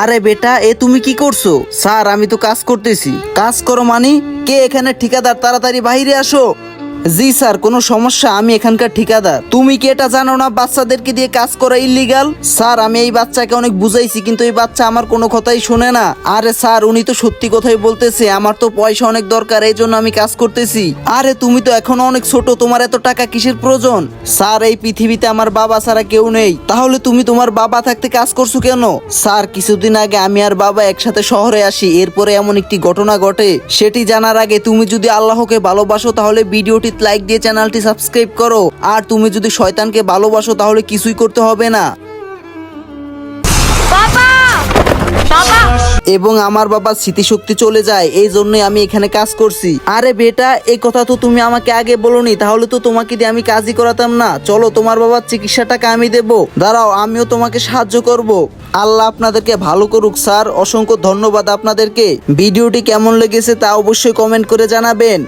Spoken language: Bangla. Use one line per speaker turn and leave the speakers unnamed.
আরে বেটা, এ তুমি কি করছো? স্যার, আমি তো কাজ করতেছি। কাজ করো মানে? কে এখানে ঠিকাদার? তাড়াতাড়ি বাইরে আসো। জি স্যার, কোনো সমস্যা? আমি এখানকার ঠিকাদার। তুমি কি এটা জানো না বাচ্চাদেরকে দিয়ে কাজ করা ইল্লিগাল? স্যার, আমি এই বাচ্চাকে অনেক বুঝাইছি, কিন্তু এই বাচ্চা আমার কোনো কথাই শুনে না। আরে স্যার, উনি তো সত্যি কথাই বলতেছে। আমার তো পয়সা অনেক দরকার, এই জন্য আমি কাজ করতেছি। আরে তুমি তো এখনো অনেক ছোট, তোমার এত টাকা কিসের প্রয়োজন? স্যার, এই পৃথিবীতে আমার বাবা ছাড়া কেউ নেই। তাহলে তুমি তোমার বাবা থাকতে কাজ করছো কেন? স্যার, কিছুদিন আগে আমি আর বাবা একসাথে শহরে আসি, এরপরে এমন একটি ঘটনা ঘটে। সেটি জানার আগে তুমি যদি আল্লাহকে ভালোবাসো তাহলে ভিডিওটি লাইক দিয়ে চ্যানেলটি সাবস্ক্রাইব করো। আর তুমি যদি শয়তানকে ভালোবাসো তাহলে কিছুই করতে হবে না। এবং আমার বাবার স্মৃতিশক্তি চলে যায়, এই জন্যই আমি এখানে কাজ করছি। আরে বেটা, এই কথা তো তুমি আমাকে আগে বলোনি, তাহলে তো তোমাকে দিয়ে আমি কাজই করাতাম না। চলো, তোমার বাবার চিকিৎসা টাকা আমি দেবো। দাঁড়াও, আমিও তোমাকে সাহায্য করব। আল্লাহ আপনাদেরকে ভালো করুক। স্যার, অসংখ্য ধন্যবাদ আপনাদেরকে। ভিডিওটি কেমন লেগেছে তা অবশ্যই কমেন্ট করে জানাবেন।